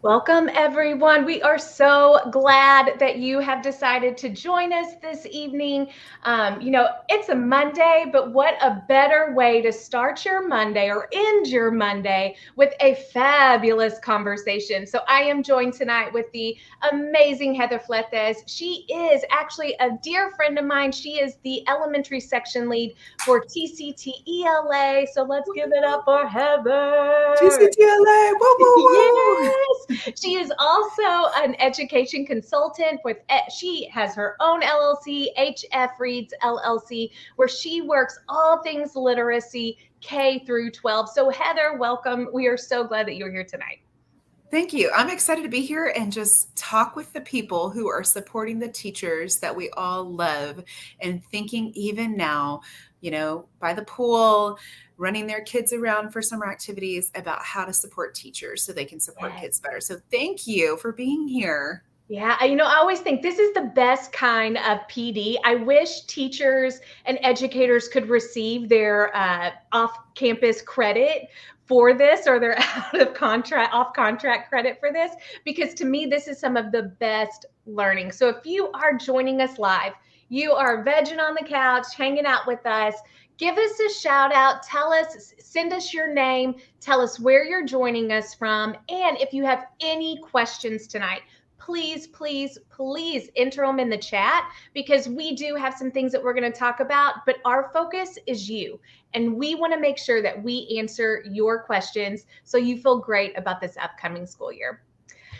Welcome, everyone. We are so glad that you have decided to join us this evening. It's a Monday, but what a better way to start your Monday or end your Monday with a fabulous conversation. So, I am joined tonight with the amazing Heather Fletes. She is actually a dear friend of mine. She is the elementary section lead for TCTELA. So, let's give it up for Heather. TCTLA, whoa, whoa, whoa. Yes. She is also an education consultant with, she has her own LLC, HF Reads LLC, where she works all things literacy K through 12. So Heather, welcome. We are so glad that you're here tonight. Thank you. I'm excited to be here and just talk with the people who are supporting the teachers that we all love and thinking even now, by the pool, running their kids around for summer activities about how to support teachers so they can support kids better. So thank you for being here. Yeah, I always think this is the best kind of PD. I wish teachers and educators could receive their off-campus credit for this, or their off-contract credit for this, because to me, this is some of the best learning. So if you are joining us live, you are vegging on the couch, hanging out with us, give us a shout out, send us your name, tell us where you're joining us from, and if you have any questions tonight, please, please, please enter them in the chat, because we do have some things that we're going to talk about, but our focus is you. And we want to make sure that we answer your questions so you feel great about this upcoming school year.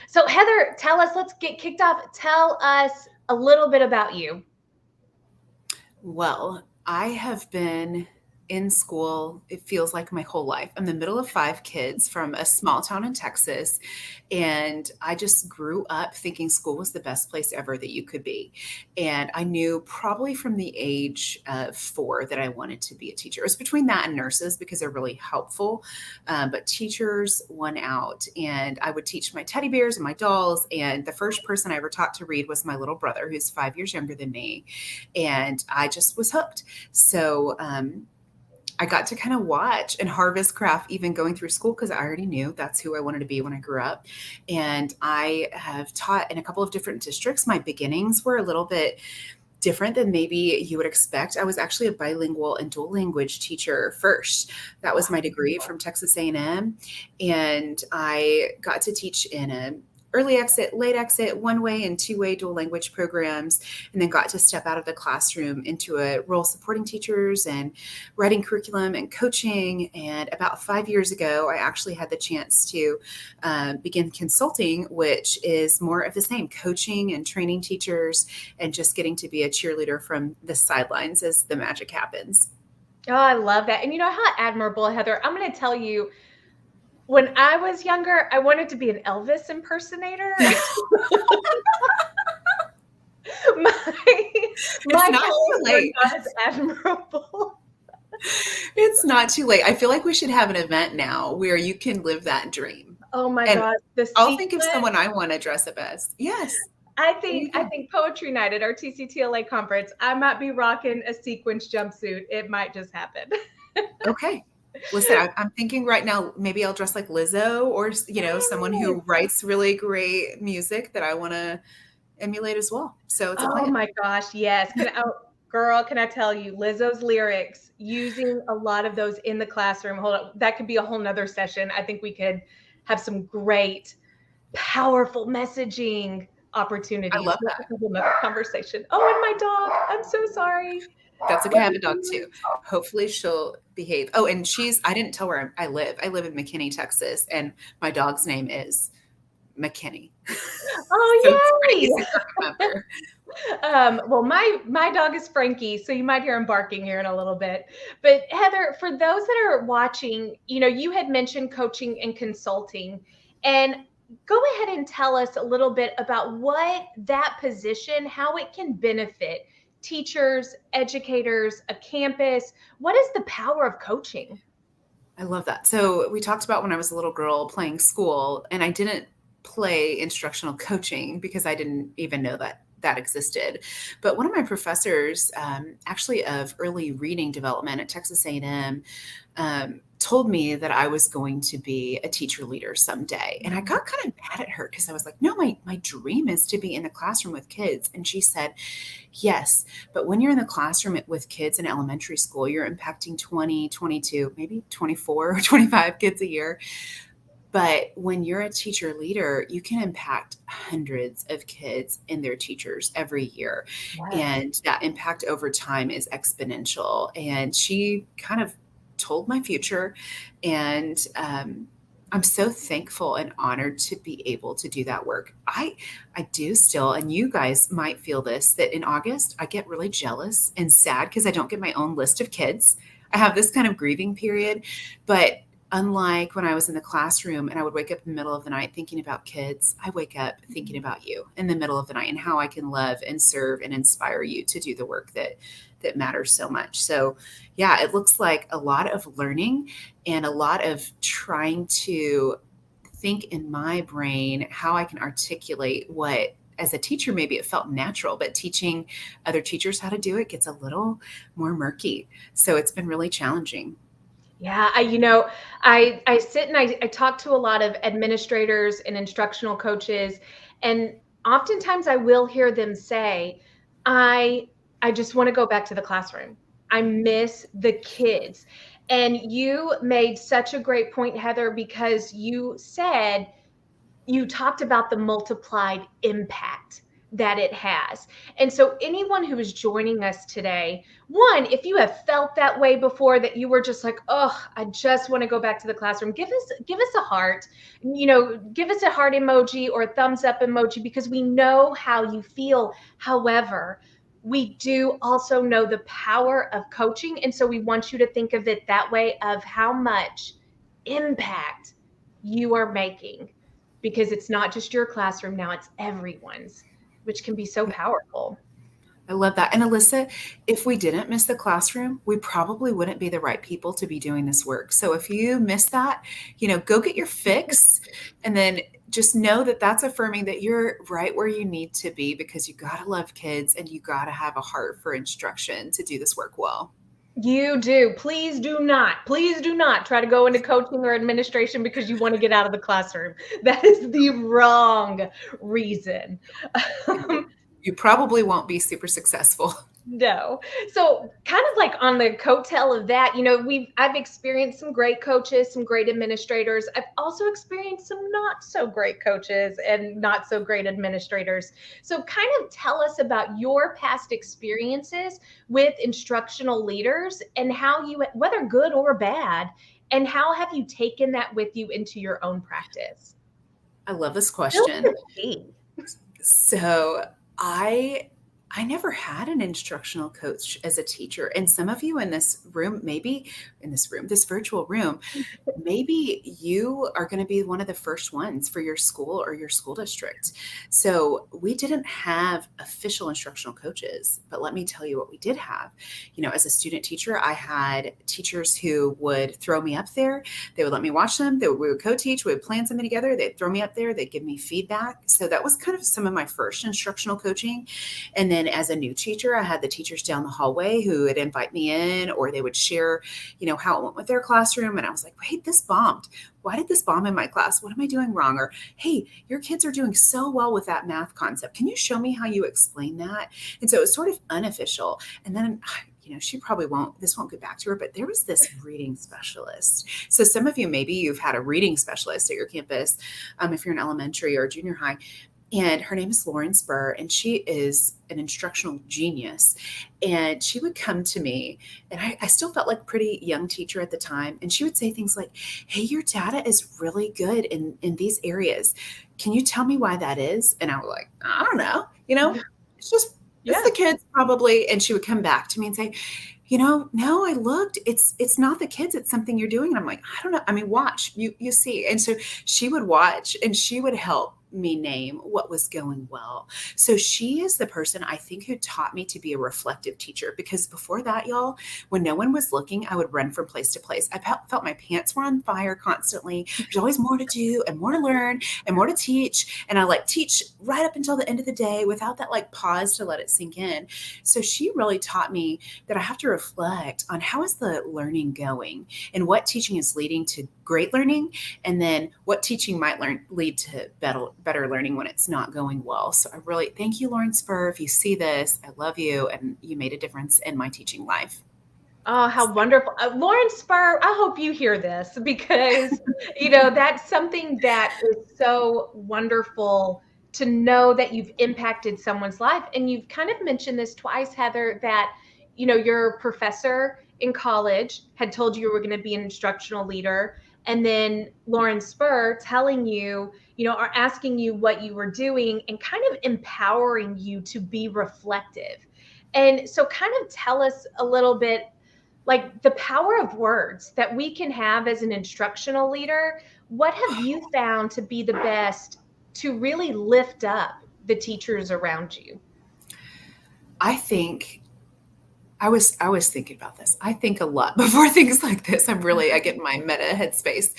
So Heather, let's get kicked off. Tell us a little bit about you. Well, I have been in school, it feels like my whole life. I'm the middle of 5 kids from a small town in Texas. And I just grew up thinking school was the best place ever that you could be. And I knew probably from the age of 4 that I wanted to be a teacher. It was between that and nurses because they're really helpful. But teachers won out. And I would teach my teddy bears and my dolls. And the first person I ever taught to read was my little brother, who's 5 years younger than me. And I just was hooked. So, I got to kind of watch and harvest craft even going through school because I already knew that's who I wanted to be when I grew up. And I have taught in a couple of different districts. My beginnings were a little bit different than maybe you would expect. I was actually a bilingual and dual language teacher first. That was my degree from Texas A&M. And I got to teach in a early exit, late exit, one-way and two-way dual language programs, and then got to step out of the classroom into a role supporting teachers and writing curriculum and coaching. And about 5 years ago, I actually had the chance to begin consulting, which is more of the same, coaching and training teachers and just getting to be a cheerleader from the sidelines as the magic happens. Oh, I love that. And you know how admirable, Heather, I'm going to tell you, when I was younger, I wanted to be an Elvis impersonator. my not too late. Is admirable. It's not too late. I feel like we should have an event now where you can live that dream. Oh my God. I'll think of someone I want to dress up as. Yes. I think poetry night at our TCTLA conference, I might be rocking a sequins jumpsuit. It might just happen. Okay. Listen, I'm thinking right now, maybe I'll dress like Lizzo or, someone who writes really great music that I want to emulate as well. So it's a plan. Oh my gosh. Yes. Girl, can I tell you, Lizzo's lyrics, using a lot of those in the classroom. Hold on. That could be a whole nother session. I think we could have some great, powerful messaging opportunities. I love that. Another conversation. Oh, and my dog. I'm so sorry. That's okay. I have a dog too. Hopefully she'll behave. Oh, and I didn't tell where I live. I live in McKinney, Texas, and my dog's name is McKinney. Oh, so yay! It's crazy to remember. Well, my dog is Frankie, so you might hear him barking here in a little bit. But Heather, for those that are watching, you had mentioned coaching and consulting, and go ahead and tell us a little bit about what that position, how it can benefit teachers, educators, a campus. What is the power of coaching? I love that. So we talked about when I was a little girl playing school, and I didn't play instructional coaching because I didn't even know that that existed. But one of my professors, actually of early reading development at Texas A&M, told me that I was going to be a teacher leader someday. And I got kind of mad at her because I was like, no, my dream is to be in the classroom with kids. And she said, yes, but when you're in the classroom with kids in elementary school, you're impacting 20, 22, maybe 24 or 25 kids a year. But when you're a teacher leader, you can impact hundreds of kids and their teachers every year. Yes. And that impact over time is exponential. And she kind of told my future. And I'm so thankful and honored to be able to do that work. I do still, and you guys might feel this, that in August, I get really jealous and sad because I don't get my own list of kids. I have this kind of grieving period, but unlike when I was in the classroom and I would wake up in the middle of the night thinking about kids, I wake up thinking about you in the middle of the night and how I can love and serve and inspire you to do the work that matters so much. So yeah, it looks like a lot of learning and a lot of trying to think in my brain how I can articulate what, as a teacher, maybe it felt natural, but teaching other teachers how to do it gets a little more murky. So it's been really challenging. Yeah, I sit and I talk to a lot of administrators and instructional coaches, and oftentimes I will hear them say, I I just want to go back to the classroom. I miss the kids. And you made such a great point, Heather, because you talked about the multiplied impact that it has. And so, anyone who is joining us today, one, if you have felt that way before, that you were just like, oh, I just want to go back to the classroom, give us a heart, give us a heart emoji or a thumbs up emoji, because we know how you feel. However, we do also know the power of coaching. And so we want you to think of it that way, of how much impact you are making, because it's not just your classroom now, it's everyone's, which can be so powerful. I love that. And Alyssa, if we didn't miss the classroom, we probably wouldn't be the right people to be doing this work. So if you miss that, go get your fix and then just know that that's affirming that you're right where you need to be, because you got to love kids and you got to have a heart for instruction to do this work well. You do. Please do not try to go into coaching or administration because you want to get out of the classroom. That is the wrong reason. You probably won't be super successful. No. So kind of like on the coattail of that, I've experienced some great coaches, some great administrators. I've also experienced some not so great coaches and not so great administrators. So kind of tell us about your past experiences with instructional leaders and how you, whether good or bad, and how have you taken that with you into your own practice? I love this Spill question. the tea. So I never had an instructional coach as a teacher. And some of you in this room, maybe in this virtual room, maybe you are going to be one of the first ones for your school or your school district. So we didn't have official instructional coaches, but let me tell you what we did have. As a student teacher, I had teachers who would throw me up there. They would let me watch them. We would co-teach. We would plan something together. They'd throw me up there. They'd give me feedback. So that was kind of some of my first instructional coaching. And then as a new teacher, I had the teachers down the hallway who would invite me in, or they would share, how it went with their classroom. And I was like, wait, this bombed. Why did this bomb in my class? What am I doing wrong? Or, hey, your kids are doing so well with that math concept. Can you show me how you explain that? And so it was sort of unofficial. And then she probably this won't get back to her, but there was this reading specialist. So some of you, maybe you've had a reading specialist at your campus, if you're in elementary or junior high. And her name is Lauren Spur, and she is an instructional genius. And she would come to me, and I still felt like a pretty young teacher at the time. And she would say things like, hey, your data is really good in these areas. Can you tell me why that is? And I was like, I don't know. It's the kids probably. And she would come back to me and say, no, I looked, it's not the kids, it's something you're doing. And I'm like, I don't know. I mean, watch, you see. And so she would watch and she would help me name what was going well. So she is the person I think who taught me to be a reflective teacher, because before that, y'all, when no one was looking, I would run from place to place. I felt my pants were on fire constantly. There's always more to do and more to learn and more to teach. And I like teach right up until the end of the day without that like pause to let it sink in. So she really taught me that I have to reflect on how is the learning going and what teaching is leading to great learning, and then what teaching might lead to better learning when it's not going well. So I really thank you, Lauren Spur. If you see this, I love you, and you made a difference in my teaching life. Oh, how wonderful. Lauren Spur, I hope you hear this because, that's something that is so wonderful to know that you've impacted someone's life. And you've kind of mentioned this twice, Heather, that, your professor in college had told you were going to be an instructional leader. And then Lauren Spur telling you, or asking you what you were doing and kind of empowering you to be reflective. And so, kind of tell us a little bit like the power of words that we can have as an instructional leader. What have you found to be the best to really lift up the teachers around you? I think I was thinking about this. I think a lot before things like this. I get in my meta headspace.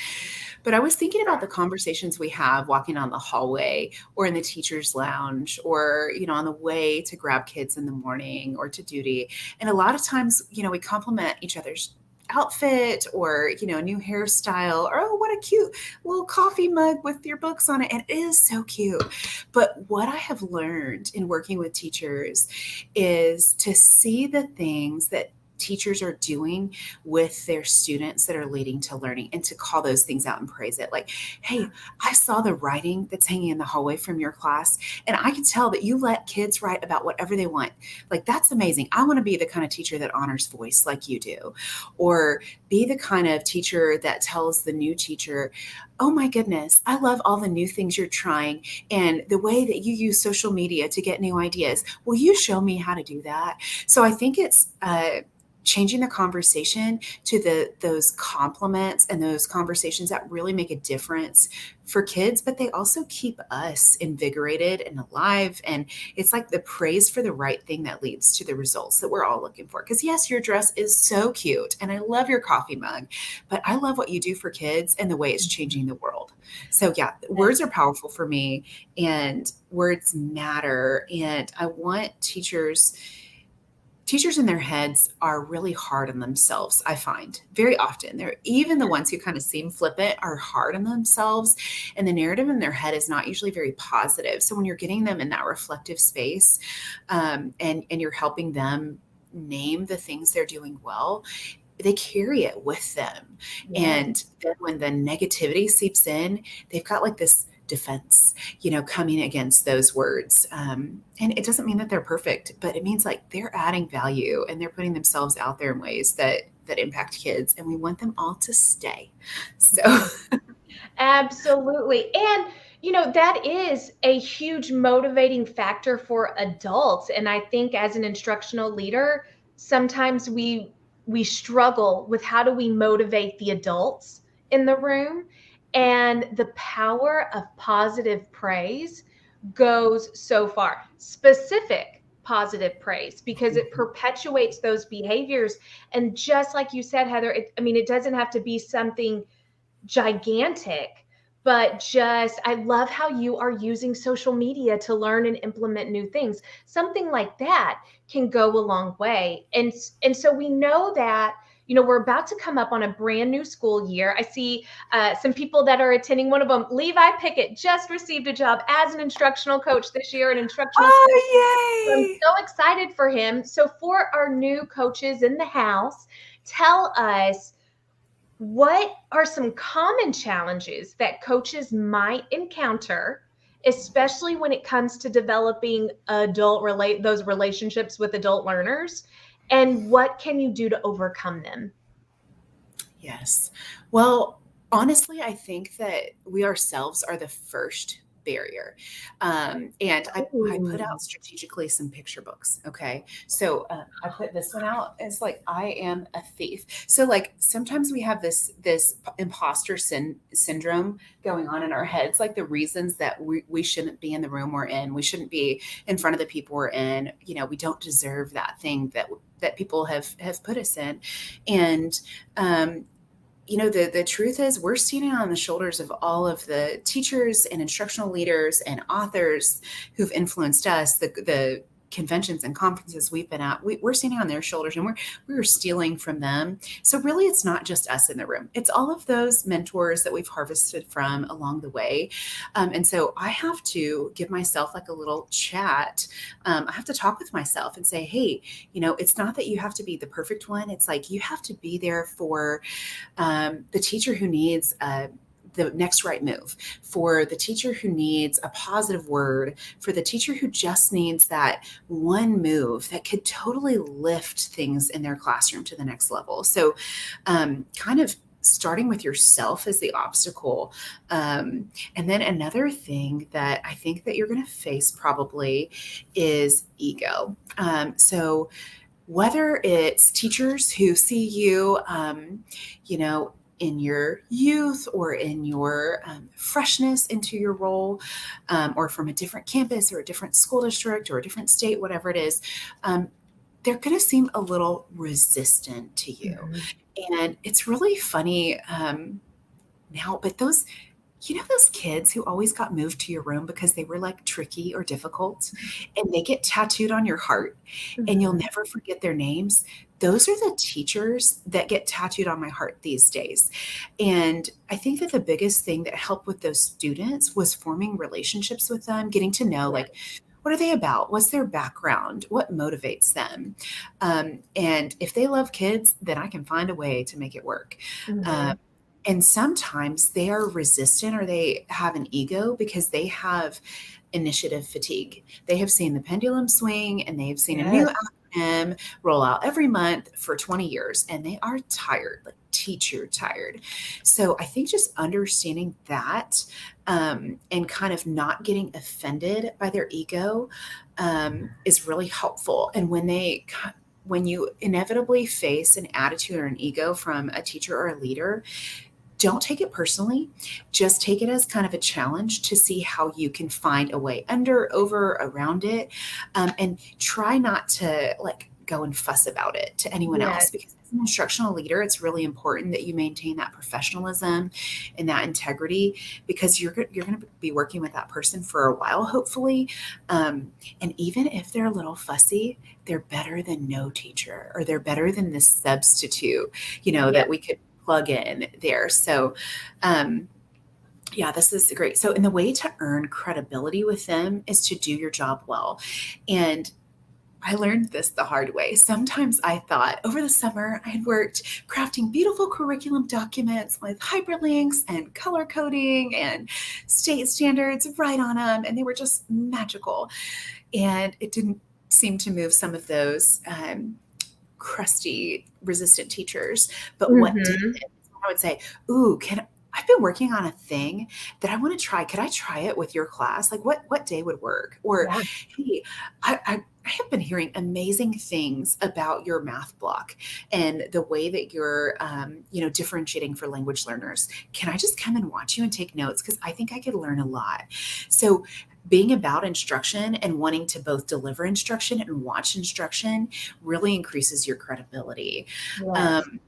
But I was thinking about the conversations we have walking on the hallway or in the teacher's lounge or, on the way to grab kids in the morning or to duty. And a lot of times, we compliment each other's outfit or, a new hairstyle or, oh, what a cute little coffee mug with your books on it. And it is so cute. But what I have learned in working with teachers is to see the things that teachers are doing with their students that are leading to learning and to call those things out and praise it. Like, hey, I saw the writing that's hanging in the hallway from your class, and I can tell that you let kids write about whatever they want. Like, that's amazing. I want to be the kind of teacher that honors voice like you do, or be the kind of teacher that tells the new teacher, oh my goodness, I love all the new things you're trying and the way that you use social media to get new ideas. Will you show me how to do that? So I think it's changing the conversation to those compliments and those conversations that really make a difference for kids, but they also keep us invigorated and alive. And it's like the praise for the right thing that leads to the results that we're all looking for. Because yes, your dress is so cute and I love your coffee mug, but I love what you do for kids and the way it's changing the world. So yeah, words are powerful for me and words matter. And I want teachers in their heads are really hard on themselves. I find very often they're even the ones who kind of seem flippant are hard on themselves, and the narrative in their head is not usually very positive. So when you're getting them in that reflective space, and you're helping them name the things they're doing well, they carry it with them. Yeah. And then when the negativity seeps in, they've got like this defense, coming against those words. And it doesn't mean that they're perfect, but it means like they're adding value and they're putting themselves out there in ways that impact kids. And we want them all to stay. So Absolutely. And that is a huge motivating factor for adults. And I think as an instructional leader, sometimes we struggle with how do we motivate the adults in the room. And the power of positive praise goes so far. Specific positive praise, because it perpetuates those behaviors. And just like you said, Heather, it doesn't have to be something gigantic, but just I love how you are using social media to learn and implement new things. Something like that can go a long way. And so we know that we're about to come up on a brand new school year. I see some people that are attending. One of them, Levi Pickett, just received a job as an instructional coach this year, an instructional coach. I'm oh, yay. so excited for him. So for our new coaches in the house, tell us, what are some common challenges that coaches might encounter, especially when it comes to developing those relationships with adult learners? And what can you do to overcome them? Yes. Well, honestly, I think that we ourselves are the first barrier. And I put Ooh. out strategically some picture books. Okay. So I put this one out. It's like, I am a thief. So like sometimes we have this imposter syndrome going on in our heads, like the reasons that we shouldn't be in the room we're in. We shouldn't be in front of the people we're in. You know, we don't deserve that thing that people have put us in. And you know, the truth is we're standing on the shoulders of all of the teachers and instructional leaders and authors who've influenced us, the conventions and conferences we've been at. We're standing on their shoulders, and we're stealing from them. So really it's not just us in the room, it's all of those mentors that we've harvested from along the way. And so I have to give myself like a little chat. I have to talk with myself and say, hey, you know, it's not that you have to be the perfect one. It's like you have to be there for the teacher who needs the next right move, for the teacher who needs a positive word, for the teacher who just needs that one move that could totally lift things in their classroom to the next level. So kind of starting with yourself as the obstacle. And then another thing that I think that you're going to face probably is ego. So whether it's teachers who see you, you know, in your youth or in your freshness into your role, or from a different campus or a different school district or a different state, whatever it is, they're going to seem a little resistant to you. Mhm. And it's really funny now, but those, you know, those kids who always got moved to your room because they were like tricky or difficult, and they get tattooed on your heart and you'll Mhm. never forget their names. Those are the teachers that get tattooed on my heart these days. And I think that the biggest thing that helped with those students was forming relationships with them, getting to know Yeah. like, what are they about? What's their background? What motivates them? And if they love kids, then I can find a way to make it work. Um, Mhm. and sometimes they are resistant or they have an ego because they have initiative fatigue. They have seen the pendulum swing and they have seen a new Yes. acronym roll out every month for 20 years and they are tired, like teacher tired. So I think just understanding that and kind of not getting offended by their ego is really helpful. And when you inevitably face an attitude or an ego from a teacher or a leader, don't take it personally. Just take it as kind of a challenge to see how you can find a way under, over, around it. And try not to like go and fuss about it to anyone Yes. else, because as an instructional leader, it's really important that you maintain that professionalism and that integrity, because you're going to be working with that person for a while, hopefully. And even if they're a little fussy, they're better than no teacher, or they're better than this substitute, you know, Yeah. that we could plug in there. So, yeah, this is great. So, and the way to earn credibility with them is to do your job well. And I learned this the hard way. Sometimes I thought over the summer I had worked crafting beautiful curriculum documents with hyperlinks and color coding and state standards right on them, and they were just magical. And it didn't seem to move some of those crusty, resistant teachers. But what did Mhm. it? I would say, ooh, I've been working on a thing that I want to try. Could I try it with your class? Like what day would work? Or, Yeah. hey, I have been hearing amazing things about your math block and the way that you're, you know, differentiating for language learners. Can I just come and watch you and take notes? Because I think I could learn a lot. So being about instruction and wanting to both deliver instruction and watch instruction really increases your credibility. Yes. Um,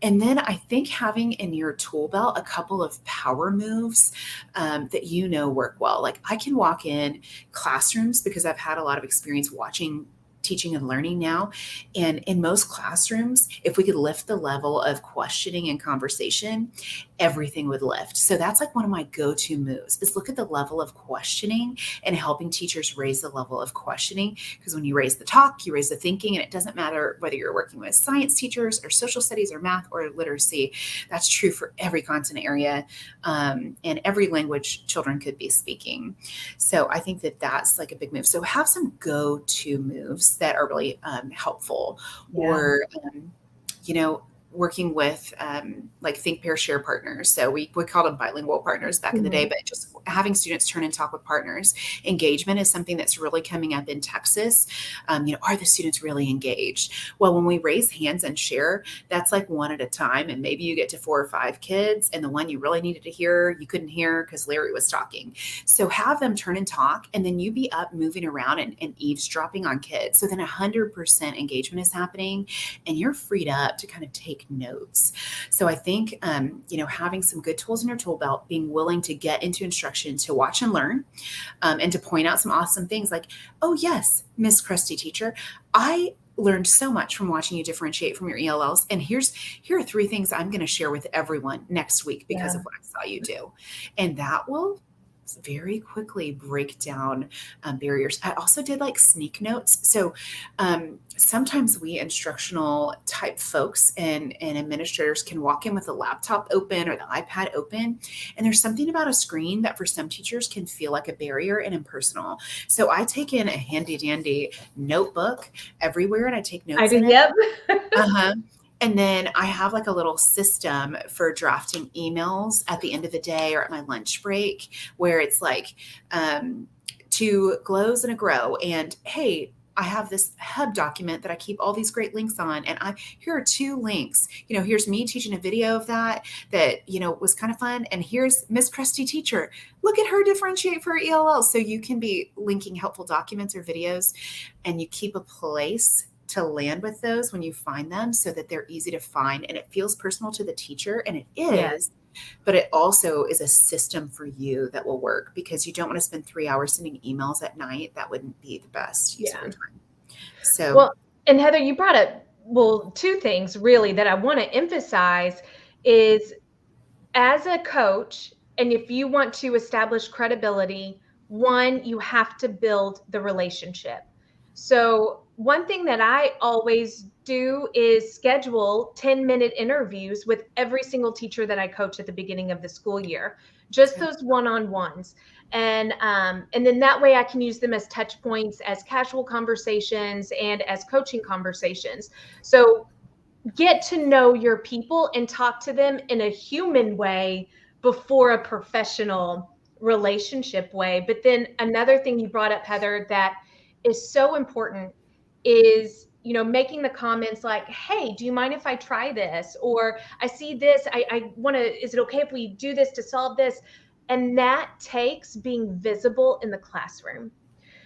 and then I think having in your tool belt a couple of power moves that you know work well. Like I can walk in classrooms because I've had a lot of experience watching teaching and learning now. And in most classrooms, if we could lift the level of questioning and conversation, everything would lift. So that's like one of my go-to moves is look at the level of questioning and helping teachers raise the level of questioning. Because when you raise the talk, you raise the thinking, and it doesn't matter whether you're working with science teachers or social studies or math or literacy. That's true for every content area and every language children could be speaking. So I think that that's like a big move. So have some go-to moves that are really helpful, Yeah. or you know, working with like think, pair, share partners. So we called them bilingual partners back in the day, Mhm. but just having students turn and talk with partners. Engagement is something that's really coming up in Texas. Are the students really engaged? Well, when we raise hands and share, that's like one at a time. And maybe you get to 4 or 5 kids, and the one you really needed to hear, you couldn't hear because Larry was talking. So have them turn and talk, and then you be up moving around and eavesdropping on kids. So then 100% engagement is happening, and you're freed up to kind of take notes. So I think, having some good tools in your tool belt, being willing to get into instruction, to watch and learn, and to point out some awesome things like, oh, yes, Miss Crusty Teacher, I learned so much from watching you differentiate from your ELLs. And here are 3 things I'm going to share with everyone next week because Yeah. of what I saw you do. And that will very quickly break down barriers. I also did like sneak notes. So sometimes we instructional type folks and administrators can walk in with a laptop open or the iPad open. And there's something about a screen that for some teachers can feel like a barrier and impersonal. So I take in a handy dandy notebook everywhere and I take I notes do. in it. Yep. Uh-huh. And then I have like a little system for drafting emails at the end of the day or at my lunch break where it's like to glows and a grow. And hey, I have this hub document that I keep all these great links on. And here are 2 links. Here's me teaching a video of that was kind of fun. And here's Miss Crusty Teacher. Look at her differentiate for her ELL. So you can be linking helpful documents or videos, and you keep a place to land with those when you find them so that they're easy to find and it feels personal to the teacher. And it Yes. is, but it also is a system for you that will work because you don't want to spend 3 hours sending emails at night. That wouldn't be the best use of Yeah. your time. So, Well, and Heather, you brought up, well, 2 things really that I want to emphasize is, as a coach, and if you want to establish credibility, one, you have to build the relationship. So, one thing that I always do is schedule 10-minute interviews with every single teacher that I coach at the beginning of the school year, just good. those one-on-ones. And then that way I can use them as touch points, as casual conversations, and as coaching conversations. So get to know your people and talk to them in a human way before a professional relationship way. But then another thing you brought up, Heather, that is so important is, making the comments like, hey, do you mind if I try this? Or I see this, I want to, is it okay if we do this to solve this? And that takes being visible in the classroom.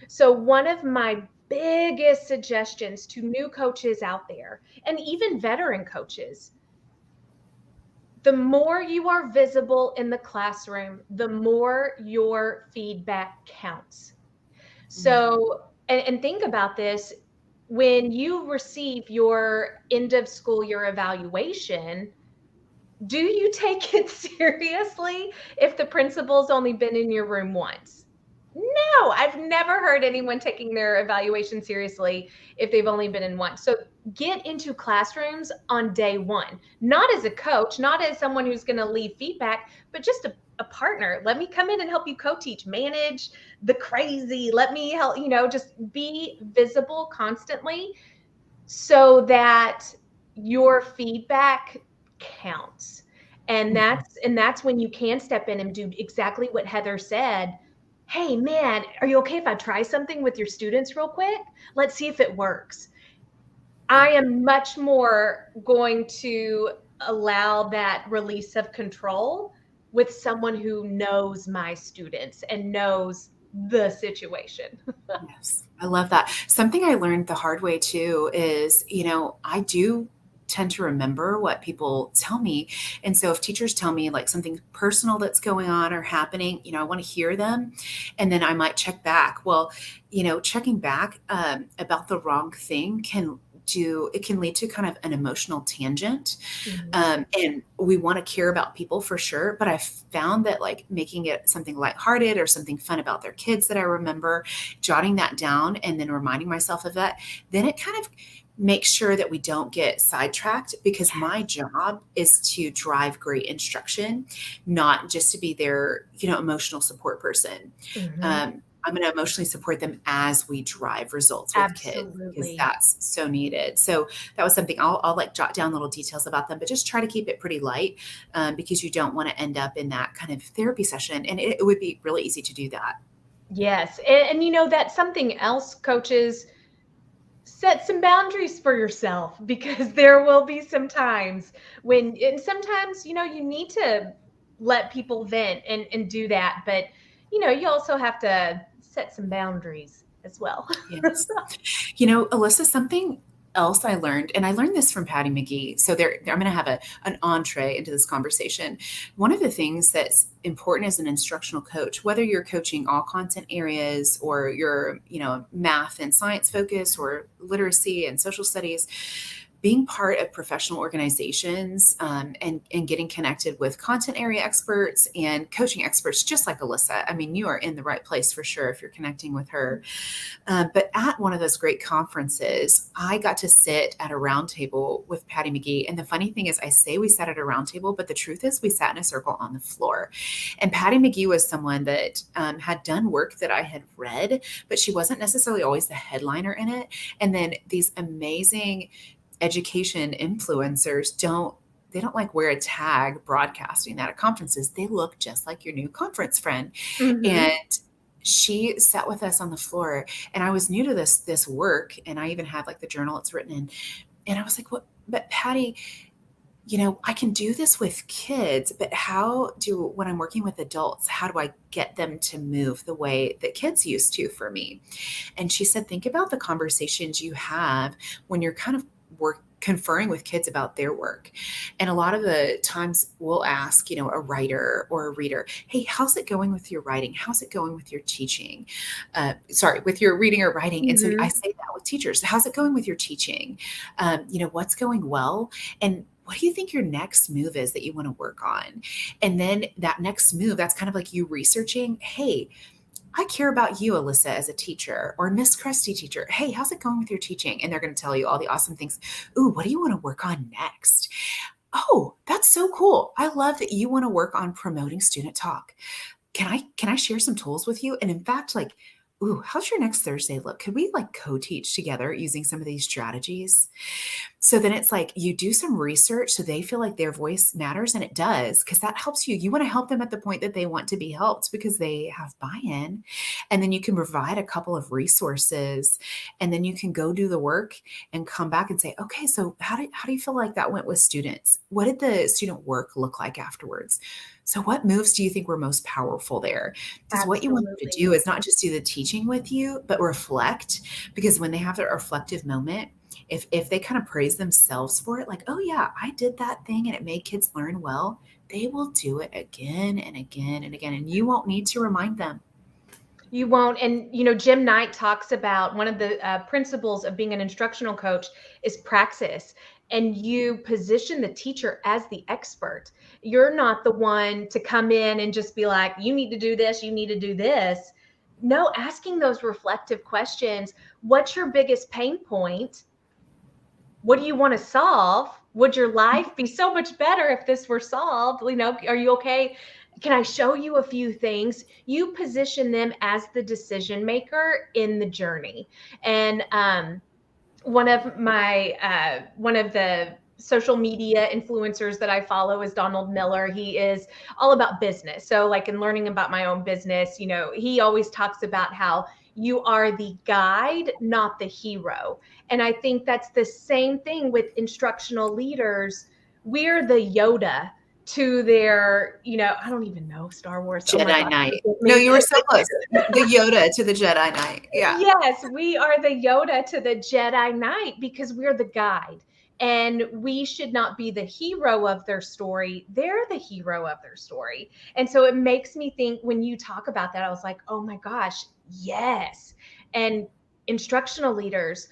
So, one of my biggest suggestions to new coaches out there, and even veteran coaches, the more you are visible in the classroom, the more your feedback counts. Mhm. So, and think about this, when you receive your end of school year evaluation, do you take it seriously if the principal's only been in your room once? No, I've never heard anyone taking their evaluation seriously if they've only been in one. So get into classrooms on day one, not as a coach, not as someone who's going to leave feedback, but just a partner. Let me come in and help you co-teach, manage the crazy. Let me help, just be visible constantly so that your feedback counts. And Mhm. that's when you can step in and do exactly what Heather said. Hey man, are you okay if I try something with your students real quick? Let's see if it works. Yeah. I am much more going to allow that release of control with someone who knows my students and knows the situation. Yes, I love that. Something I learned the hard way too is, I do tend to remember what people tell me. And so if teachers tell me like something personal that's going on or happening, I want to hear them. And then I might check back. Well, checking back about the wrong thing it can lead to kind of an emotional tangent. Mhm. And we want to care about people for sure. But I found that like making it something lighthearted or something fun about their kids that I remember, jotting that down and then reminding myself of that, then it kind of makes sure that we don't get sidetracked because my Yes. job is to drive great instruction, not just to be their, emotional support person. Mhm. I'm going to emotionally support them as we drive results with kids because Absolutely. that's so needed. So that was something I'll like jot down little details about them, but just try to keep it pretty light because you don't want to end up in that kind of therapy session. And it would be really easy to do that. Yes. And that's something else, coaches, set some boundaries for yourself, because there will be some times when, and sometimes, you need to let people vent and do that. But, you also have to set some boundaries as well. Yes. Alyssa, something else I learned, and I learned this from Patty McGee. So I'm going to have an entree into this conversation. One of the things that's important as an instructional coach, whether you're coaching all content areas or you're, math and science focus or literacy and social studies, being part of professional organizations and getting connected with content area experts and coaching experts, just like Alyssa. I mean, you are in the right place for sure if you're connecting with her. But at one of those great conferences, I got to sit at a round table with Patty McGee. And the funny thing is, I say we sat at a round table, but the truth is we sat in a circle on the floor. And Patty McGee was someone that had done work that I had read, but she wasn't necessarily always the headliner in it. And then these amazing education influencers they don't like wear a tag broadcasting that at conferences. They look just like your new conference friend. Hmm. And she sat with us on the floor, and I was new to this work, and I even had like the journal it's written in. And I was like, "What? But Patty, I can do this with kids, but when I'm working with adults, how do I get them to move the way that kids used to for me?" And she said, think about the conversations you have when you're kind of conferring with kids about their work. And a lot of the times we'll ask, a writer or a reader, hey, how's it going with your writing? How's it going with your teaching? With your reading or writing. And so I Hmm. say that with teachers, how's it going with your teaching? What's going well? And what do you think your next move is that you want to work on? And then that next move, that's kind of like you researching, hey, I care about you, Alyssa, as a teacher, or Miss Crusty teacher. Hey, how's it going with your teaching? And they're going to tell you all the awesome things. Ooh, what do you want to work on next? Oh, that's so cool. I love that you want to work on promoting student talk. Can I share some tools with you? And in fact, like, ooh, how's your next Thursday look? Could we like co-teach together using some of these strategies? So then it's like you do some research so they feel like their voice matters, and it does, because that helps you. You want to help them at the point that they want to be helped because they have buy-in. And then you can provide a couple of resources, and then you can go do the work and come back and say, okay, so how do you feel like that went with students? What did the student work look like afterwards? So what moves do you think were most powerful there? Because what you want them to Absolutely. do is not just do the teaching with you, but reflect, because when they have their reflective moment, if they kind of praise themselves for it, like, oh yeah, I did that thing and it made kids learn well, they will do it again and again and again. And you won't need to remind them. You won't. And, Jim Knight talks about one of the principles of being an instructional coach is praxis. And you position the teacher as the expert. You're not the one to come in and just be like, you need to do this, you need to do this. No, asking those reflective questions. What's your biggest pain point? What do you want to solve? Would your life be so much better if this were solved? Are you okay? Can I show you a few things? You position them as the decision maker in the journey. And one of the social media influencers that I follow is Donald Miller. He is all about business. So like in learning about my own business, he always talks about how you are the guide, not the hero. And I think that's the same thing with instructional leaders. We're the Yoda to their, I don't even know Star Wars. Oh my Jedi gosh, Knight. forgive No, me. you were so close. The Yoda to the Jedi Knight. Yeah. Yes, we are the Yoda to the Jedi Knight because we're the guide. And we should not be the hero of their story. They're the hero of their story. And so it makes me think when you talk about that, I was like, oh my gosh, yes. And instructional leaders,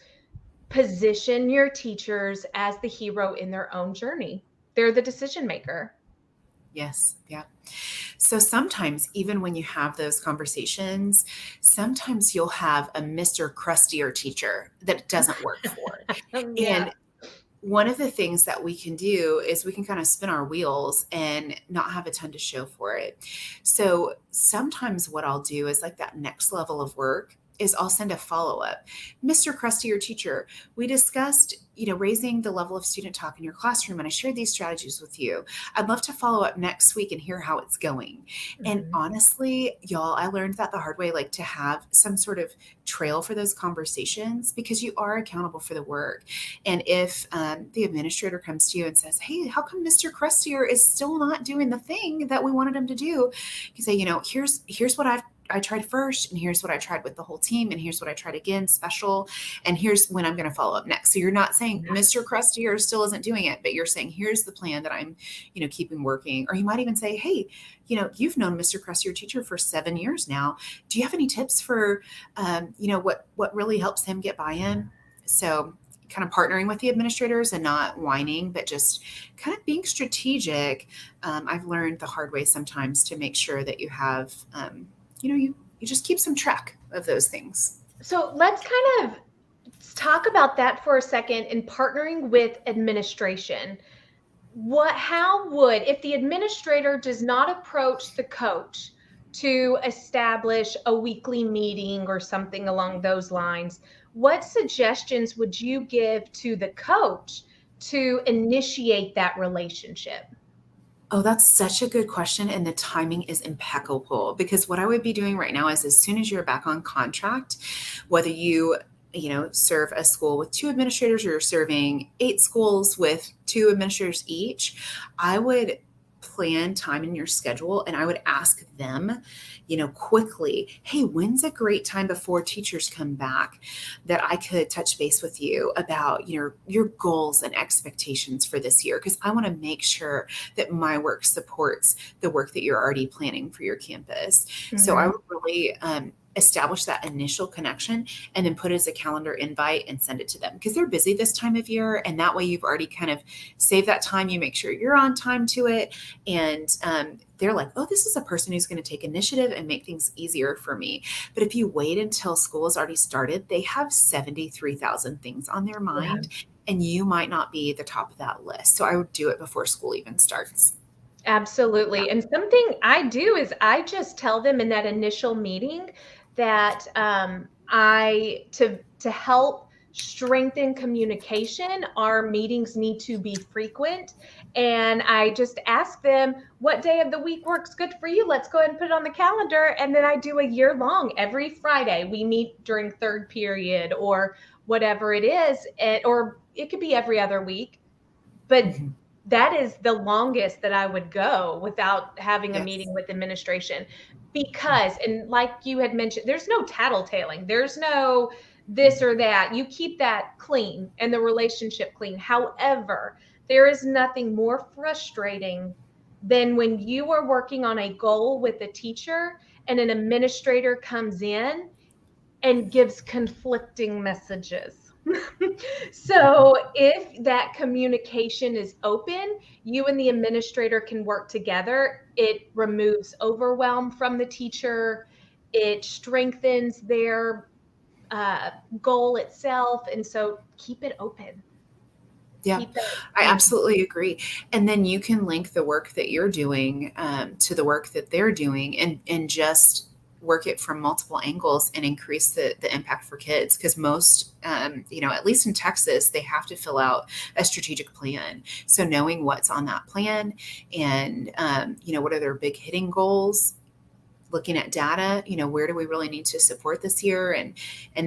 position your teachers as the hero in their own journey. They're the decision maker. Yes. Yeah. So sometimes, even when you have those conversations, sometimes you'll have a Mr. Crustier teacher that it doesn't work for. Yeah. And one of the things that we can do is we can kind of spin our wheels and not have a ton to show for it. So sometimes what I'll do is like that next level of work is I'll send a follow-up. Mr. Krusty, your teacher, we discussed, raising the level of student talk in your classroom, and I shared these strategies with you. I'd love to follow up next week and hear how it's going. And Mhm. honestly, y'all, I learned that the hard way, like to have some sort of trail for those conversations, because you are accountable for the work. And if the administrator comes to you and says, "Hey, how come Mr. Crustier is still not doing the thing that we wanted him to do?" You say, here's what I tried first, and here's what I tried with the whole team, and here's what I tried again, special, and here's when I'm going to follow up next. So you're not saying Mr. Crustier still isn't doing it, but you're saying, here's the plan that I'm, keeping working. Or you might even say, "Hey, you've known Mr. Crustier teacher for 7 years now. Do you have any tips for, what really helps him get buy-in?" So kind of partnering with the administrators and not whining, but just kind of being strategic. I've learned the hard way sometimes to make sure that you have, you just keep some track of those things. So let's kind of talk about that for a second in partnering with administration. If the administrator does not approach the coach to establish a weekly meeting or something along those lines, what suggestions would you give to the coach to initiate that relationship? Oh, that's such a good question. And the timing is impeccable, because what I would be doing right now is as soon as you're back on contract, whether you serve a school with 2 administrators or you're serving 8 schools with 2 administrators each, I would plan time in your schedule and I would ask them, quickly, "Hey, when's a great time before teachers come back that I could touch base with you about your goals and expectations for this year? Because I want to make sure that my work supports the work that you're already planning for your campus." So I Mhm. would really establish that initial connection and then put it as a calendar invite and send it to them, because they're busy this time of year. And that way you've already kind of saved that time. You make sure you're on time to it. And they're like, "Oh, this is a person who's going to take initiative and make things easier for me." But if you wait until school has already started, they have 73,000 things on their Yeah. mind, and you might not be the top of that list. So I would do it before school even starts. Yeah. Absolutely. And something I do is I just tell them in that initial meeting that to help strengthen communication, our meetings need to be frequent. And I just ask them, what day of the week works good for you? Let's go ahead and put it on the calendar. And then I do a year long. Every Friday we meet during third period or whatever it is, or it could be every other week, but Mhm. that is the longest that I would go without having a Yes. meeting with administration. Because, and like you had mentioned, there's no tattletaling, there's no this or that. You keep that clean and the relationship clean. However, there is nothing more frustrating than when you are working on a goal with a teacher and an administrator comes in and gives conflicting messages. So if that communication is open, you and the administrator can work together. It removes overwhelm from the teacher. It strengthens their uh, goal itself. And so keep it open. Yeah, Keep that. I Mhm. absolutely agree. And then you can link the work that you're doing to the work that they're doing, and just work it from multiple angles and increase the impact for kids. Because most, at least in Texas, they have to fill out a strategic plan. So knowing what's on that plan and, what are their big hitting goals, looking at data, where do we really need to support this year, and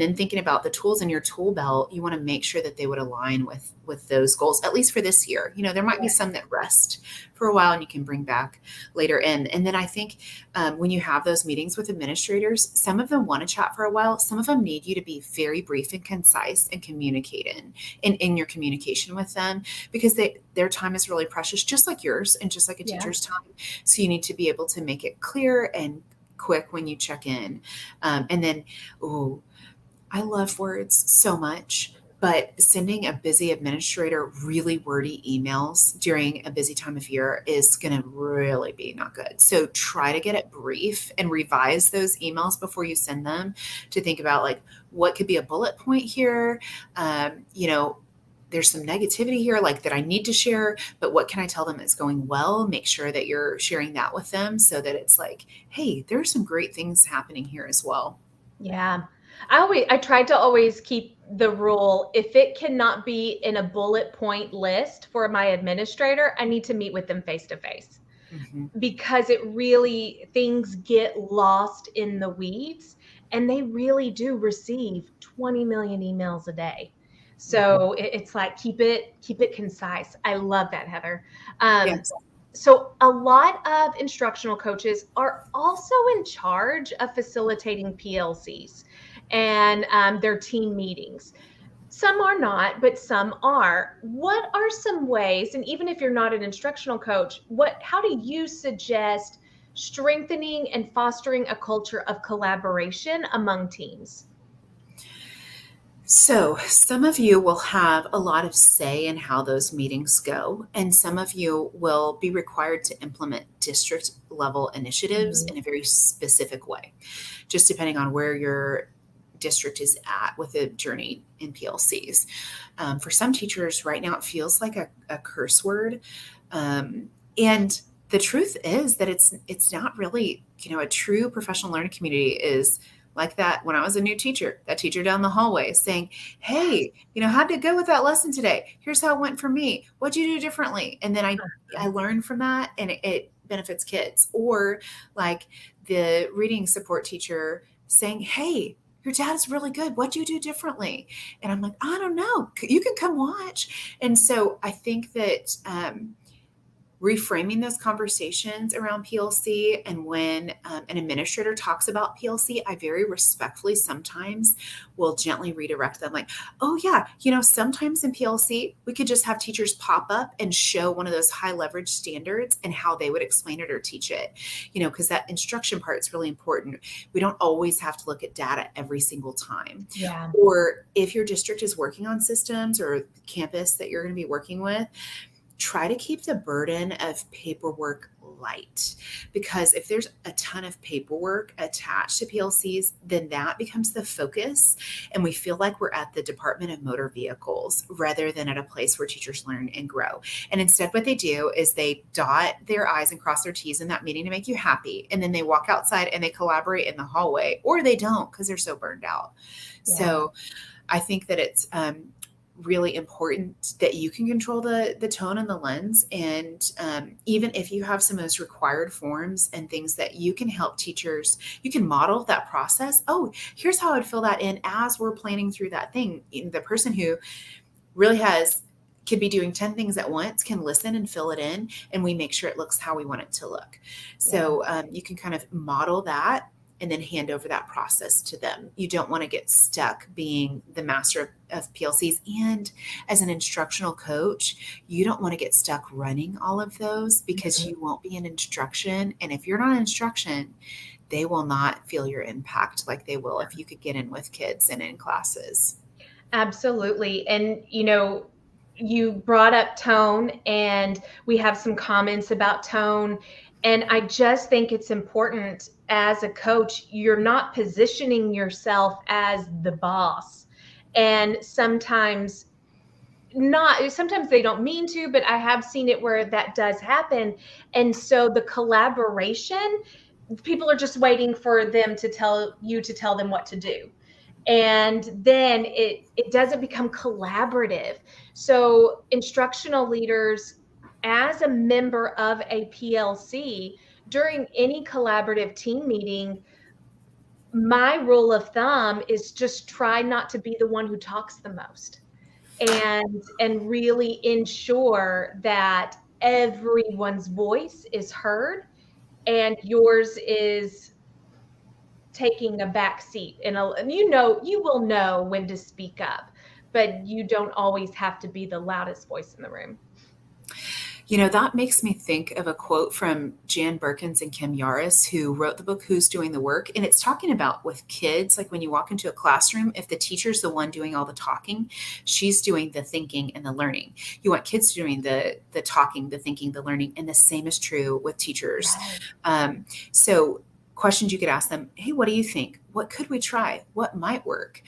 then thinking about the tools in your tool belt. You want to make sure that they would align with those goals, at least for this year. There might be some that rest for a while and you can bring back later in. And then I think when you have those meetings with administrators, some of them want to chat for a while, some of them need you to be very brief and concise and communicate in your communication with them, because their time is really precious, just like yours and just like a Yeah. teacher's time. So you need to be able to make it clear and quick when you check in. And then, oh, I love words so much, but sending a busy administrator really wordy emails during a busy time of year is going to really be not good. So try to get it brief and revise those emails before you send them, to think about like what could be a bullet point here. Um, you know, there's some negativity here, like that I need to share, but what can I tell them that's going well? Make sure that you're sharing that with them so that it's like, hey, there's some great things happening here as well. Yeah. I tried to always keep the rule, if it cannot be in a bullet point list for my administrator, I need to meet with them face to face, Mm-hmm. because it really, things get lost in the weeds, and they really do receive 20 million emails a day. Mm-hmm. So it's like, keep it concise. I love that, Heather. Um, Yes. so a lot of instructional coaches are also in charge of facilitating PLCs and their team meetings. Some are not, but some are. What are some ways, and even if you're not an instructional coach, how do you suggest strengthening and fostering a culture of collaboration among teams? So, some of you will have a lot of say in how those meetings go, and some of you will be required to implement district level initiatives Mhm. in a very specific way, just depending on where your district is at with a journey in PLCs. For some teachers, right now, it feels like a curse word. And the truth is that it's not really, a true professional learning community is like that. When I was a new teacher, that teacher down the hallway saying, Yes. hey, how'd it go with that lesson today? Here's how it went for me. What'd you do differently? And then I learned from that, and it benefits kids. Or like the reading support teacher saying, hey, your dad is really good. What'd you do differently? And I'm like, I don't know. You can come watch. And so I think that reframing those conversations around PLC. And when an administrator talks about PLC, I very respectfully sometimes will gently redirect them like, oh, yeah, sometimes in PLC, we could just have teachers pop up and show one of those high leverage standards and how they would explain it or teach it, because that instruction part is really important. We don't always have to look at data every single time. Yeah. Or if your district is working on systems or campus that you're going to be working with, try to keep the burden of paperwork light, because if there's a ton of paperwork attached to PLCs, then that becomes the focus. And we feel like we're at the Department of Motor Vehicles rather than at a place where teachers learn and grow. And instead, what they do is they dot their I's and cross their T's in that meeting to make you happy. And then they walk outside and they collaborate in the hallway, or they don't because they're so burned out. Yeah. So I think that it's really important that you can control the tone and the lens. And even if you have some of those required forms and things that you can help teachers, you can model that process. Oh, here's how I'd fill that in as we're planning through that thing. The person who really could be doing 10 things at once can listen and fill it in, and we make sure it looks how we want it to look. Yeah. So you can kind of model that and then hand over that process to them. You don't want to get stuck being the master of PLCs. And as an instructional coach, you don't want to get stuck running all of those, because you won't be in instruction. And if you're not in instruction, they will not feel your impact like they will if you could get in with kids and in classes. Absolutely. And, you brought up tone, and we have some comments about tone. And I just think it's important as a coach, you're not positioning yourself as the boss. And sometimes they don't mean to, but I have seen it where that does happen. And so the collaboration, people are just waiting for them to tell them what to do, and then it doesn't become collaborative. So instructional leaders, as a member of a PLC, during any collaborative team meeting, my rule of thumb is just try not to be the one who talks the most, and really ensure that everyone's voice is heard and yours is taking a back seat. And you will know when to speak up, but you don't always have to be the loudest voice in the room. That makes me think of a quote from Jan Birkins and Kim Yaris, who wrote the book Who's Doing the Work. And it's talking about with kids, like when you walk into a classroom, if the teacher's the one doing all the talking, she's doing the thinking and the learning. You want kids doing the talking, the thinking, the learning. And the same is true with teachers. So questions you could ask them, hey, what do you think? What could we try? What might work?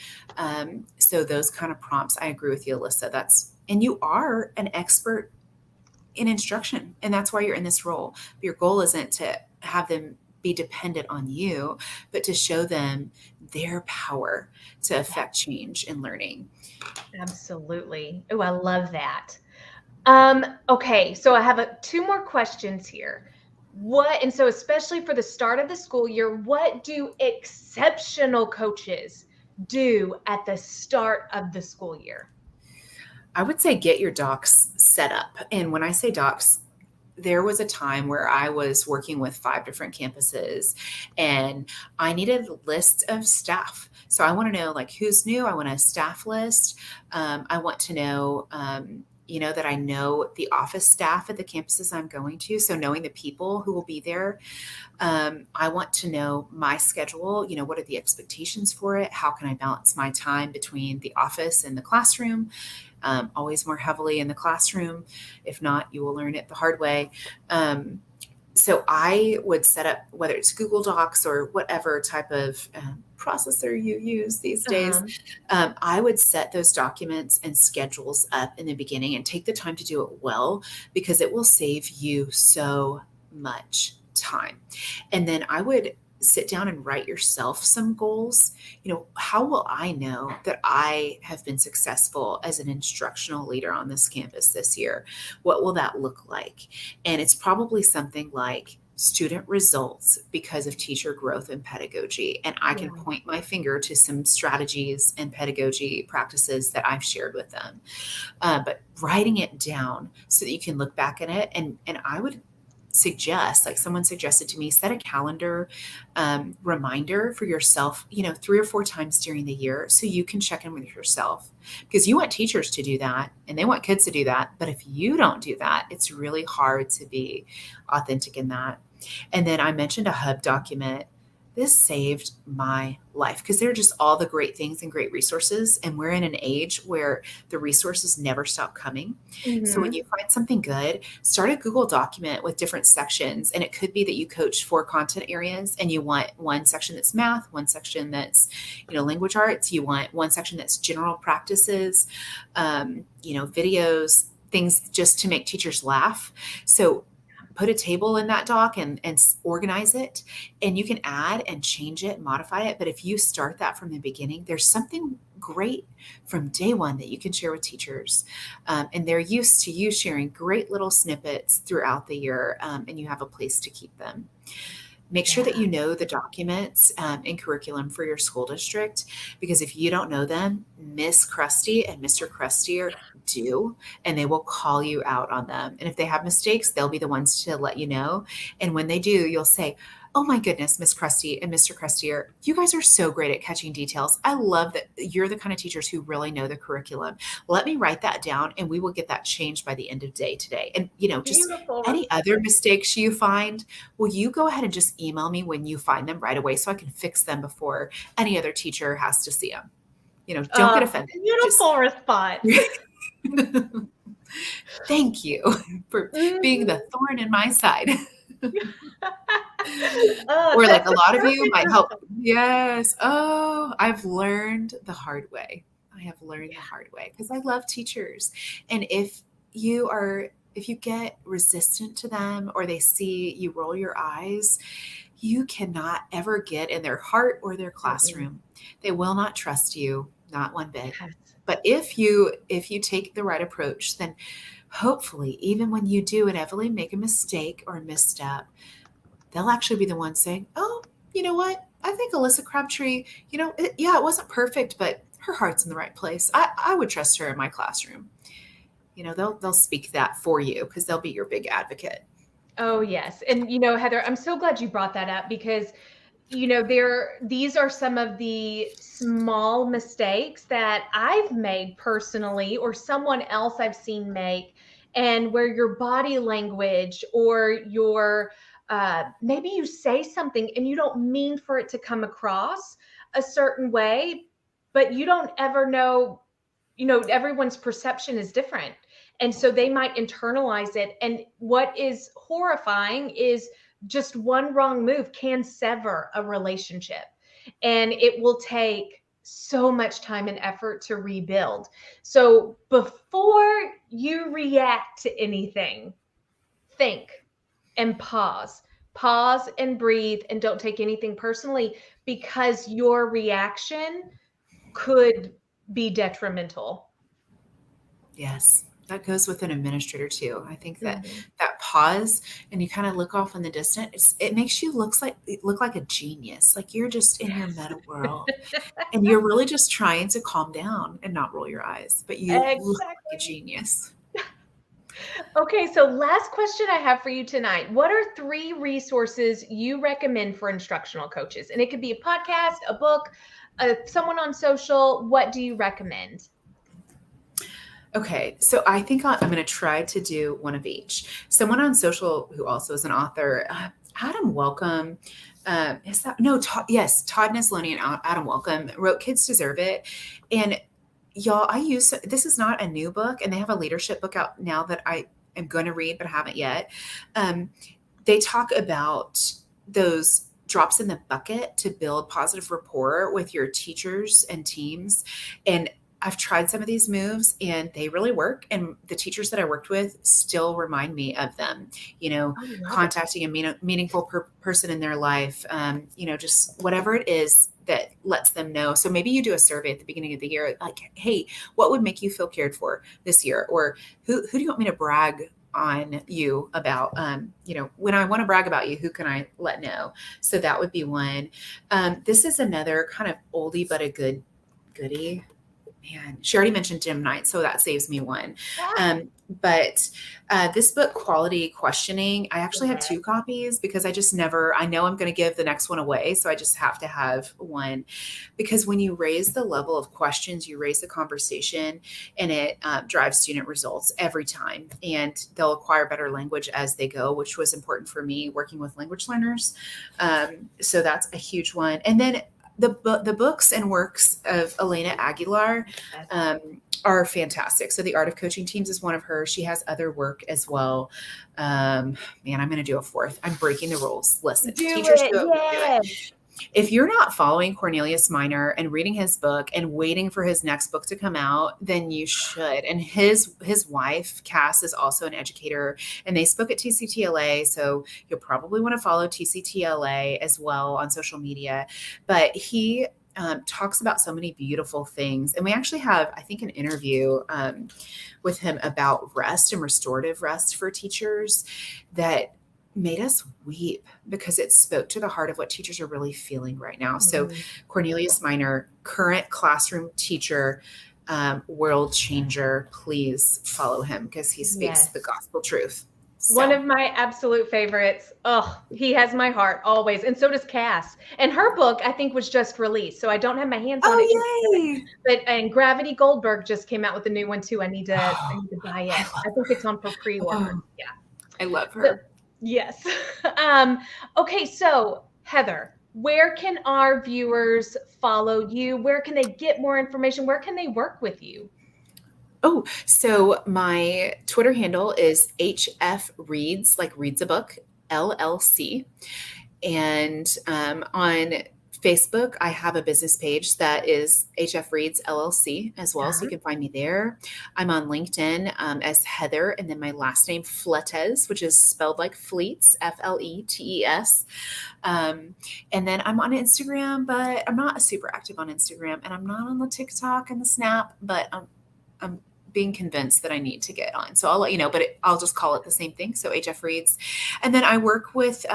So those kind of prompts, I agree with you, Alyssa. That's And you are an expert in instruction, and that's why you're in this role. But your goal isn't to have them be dependent on you, but to show them their power to Yeah, affect change in learning. absolutely. Oh, I love that. Okay, so I have two more questions here. And so especially for the start of the school year, what do exceptional coaches do at the start of the school year? I would say get your docs set up. And when I say docs, there was a time where I was working with 5 different campuses and I needed lists of staff. So I want to know like who's new. I want a staff list. I want to know, that I know the office staff at the campuses I'm going to. So knowing the people who will be there. I want to know my schedule. What are the expectations for it? How can I balance my time between the office and the classroom? Always more heavily in the classroom. If not, you will learn it the hard way. So I would set up, whether it's Google Docs or whatever type of processor you use these days, Um, I would set those documents and schedules up in the beginning and take the time to do it well, because it will save you so much time. And then I would sit down and write yourself some goals. How will I know that I have been successful as an instructional leader on this campus this year? What will that look like? And it's probably something like student results because of teacher growth and pedagogy. And I can yeah. point my finger to some strategies and pedagogy practices that I've shared with them. But writing it down so that you can look back at it. And I would suggest, like someone suggested to me, set a calendar reminder for yourself, 3 or 4 times during the year, so you can check in with yourself, because you want teachers to do that and they want kids to do that. But if you don't do that, it's really hard to be authentic in that. And then I mentioned a hub document. This saved my life because they're just all the great things and great resources. And we're in an age where the resources never stop coming. So when Hmm. you find something good, start a Google document with different sections. And it could be that you coach 4 content areas and you want one section that's math, one section that's, language arts. You want one section that's general practices, videos, things just to make teachers laugh. So put a table in that doc and organize it, and you can add and change it, modify it. But if you start that from the beginning, there's something great from day one that you can share with teachers. And they're used to you sharing great little snippets throughout the year, and you have a place to keep them. Make sure that Yeah. you know the documents in curriculum for your school district, because if you don't know them, Miss Krusty and Mr. Krusty do, and they will call you out on them. And if they have mistakes, they'll be the ones to let you know. And when they do, you'll say, "Oh my goodness, Miss Krusty and Mr. Krustier, you guys are so great at catching details. I love that you're the kind of teachers who really know the curriculum. Let me write that down and we will get that changed by the end of day today." And, just Beautiful any other mistakes you find, will you go ahead and just email me when you find them right away so I can fix them before any other teacher has to see them? Don't get offended. Just Beautiful response. thank you for being the Mhm. thorn in my side. Oh, Or like that's a a lot of you perfect might help. response. Yes. Oh, I've learned the hard way. I have learned Yeah. the hard way because I love teachers. And if you get resistant to them or they see you roll your eyes, you cannot ever get in their heart or their Mm-mm. classroom. They will not trust you, not one bit. Yes. But if you take the right approach, then hopefully, even when you do inevitably make a mistake or a misstep, they'll actually be the ones saying, "Oh, you know what? I think Alyssa Crabtree, yeah, it wasn't perfect, but her heart's in the right place. I would trust her in my classroom." They'll speak that for you because they'll be your big advocate. Oh, yes. And, Heather, I'm so glad you brought that up because, these are some of the small mistakes that I've made personally or someone else I've seen make, and where your body language or maybe you say something and you don't mean for it to come across a certain way, but you don't ever know, everyone's perception is different. And so they might internalize it. And what is horrifying is just one wrong move can sever a relationship. And it will take so much time and effort to rebuild. So before you react to anything, think and pause. Pause and breathe and don't take anything personally, because your reaction could be detrimental. Yes. That goes with an administrator too. I think that Mhm. that pause and you kind of look off in the distance, it makes you look like a genius. Like you're just in your Yes. meta world and you're really just trying to calm down and not roll your eyes, but you look like a Exactly. genius. Okay, so last question I have for you tonight. What are 3 resources you recommend for instructional coaches? And it could be a podcast, a book, someone on social. What do you recommend? Okay, so I think I'm going to try to do one of each. Someone on social who also is an author, Adam Welcome. Is that no? Todd, yes, Todd Neslony and Adam Welcome wrote "Kids Deserve It," and y'all, I use this is not a new book, and they have a leadership book out now that I am going to read but haven't yet. Um, they talk about those drops in the bucket to build positive rapport with your teachers and teams. And I've tried some of these moves and they really work. And the teachers that I worked with still remind me of them, I love it. contacting a meaningful person in their life, just whatever it is that lets them know. So maybe you do a survey at the beginning of the year, like, hey, what would make you feel cared for this year? Or who do you want me to brag on you about, when I want to brag about you, who can I let know? So that would be one. This is another kind of oldie, but a goodie. Man, she already mentioned gym night, so that saves me one. Ah, But this book, Quality Questioning, I actually have yeah. 2 copies because I know I'm going to give the next one away. So I just have to have one because when you raise the level of questions, you raise the conversation and it drives student results every time. And they'll acquire better language as they go, which was important for me working with language learners. So that's a huge one. And then the books and works of Elena Aguilar are fantastic. So the Art of Coaching Teams is one of hers. She has other work as well. Man, I'm going to do a fourth. I'm breaking the rules. Listen, Do teachers it. do it. We do it. Yes. If you're not following Cornelius Minor and reading his book and waiting for his next book to come out, then you should. And his wife, Cass, is also an educator, and they spoke at TCTLA. So you'll probably want to follow TCTLA as well on social media. But he talks about so many beautiful things. And we actually have, I think, an interview with him about rest and restorative rest for teachers that made us weep because it spoke to the heart of what teachers are really feeling right now. So Mhm. Cornelius Minor, current classroom teacher, world changer, please follow him because he speaks the Yes. gospel truth. One So, of my absolute favorites. Oh, he has my heart always. And so does Cass. And her book, I think, was just released. So I don't have my hands on it yet. oh, yay. And Gravity Goldberg just came out with a new one too. I need to buy I it. I love think it's on for her. pre-order. Oh, Yeah. I love So her. yes. um, okay, so Heather, where can our viewers follow you? Where can they get more information? Where can they work with you? Oh, so my Twitter handle is HF Reads, like reads a book, LLC. And on Facebook, I have a business page that is HF Reads LLC as well. So you can find me there. I'm on LinkedIn as Heather, and then my last name, Fletes, which is spelled like Fleets, Fletes. And then I'm on Instagram, but I'm not super active on Instagram. And I'm not on the TikTok and the Snap, but I'm being convinced that I need to get on. So I'll let you know, but I'll just call it the same thing. So HF Reads. And then I work with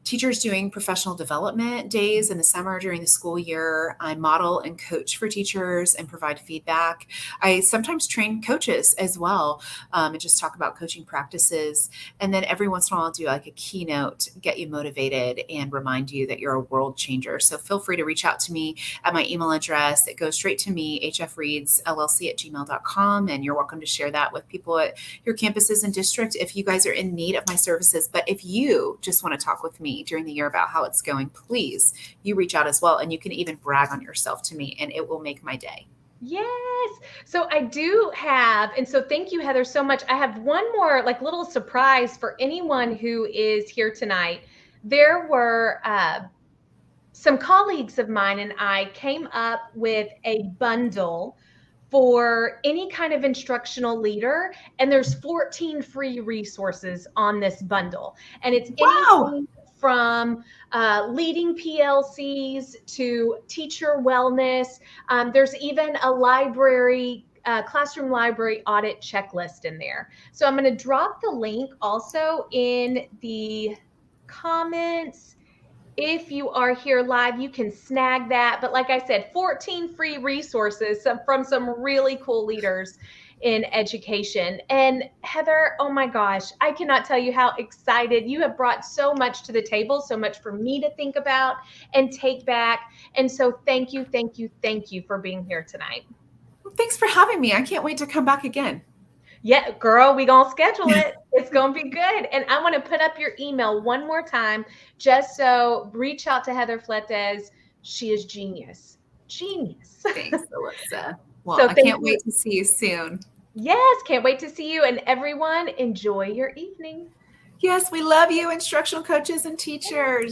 teachers doing professional development days in the summer during the school year. I model and coach for teachers and provide feedback. I sometimes train coaches as well and just talk about coaching practices. And then every once in a while, I'll do like a keynote, get you motivated and remind you that you're a world changer. So feel free to reach out to me at my email address. It goes straight to me, hfreadsllc@gmail.com. And you're welcome to share that with people at your campuses and district if you guys are in need of my services. But if you just want to talk with me during the year about how it's going, please, you reach out as well. And you can even brag on yourself to me and it will make my day. Yes. So I do have, and so thank you, Heather, so much. I have one more like little surprise for anyone who is here tonight. There were some colleagues of mine and I came up with a bundle for any kind of instructional leader, and there's 14 free resources on this bundle, and it's Wow. anything from leading PLCs to teacher wellness. There's even a library, classroom library audit checklist in there. So I'm going to drop the link also in the comments. If you are here live, you can snag that. But like I said, 14 free resources from some really cool leaders in education. And Heather, oh my gosh, I cannot tell you how excited you have brought so much to the table, so much for me to think about and take back. And so thank you, thank you, thank you for being here tonight. Well, thanks for having me. I can't wait to come back again. Yeah, girl, we gonna schedule it. It's gonna be good. And I want to put up your email one more time, just so reach out to Heather Fletes. She is genius. Genius. Thanks, Alyssa. Well, So I thank can't you. wait to see you soon. Yes, can't wait to see you. And everyone, enjoy your evening. Yes, we love you, instructional coaches and teachers.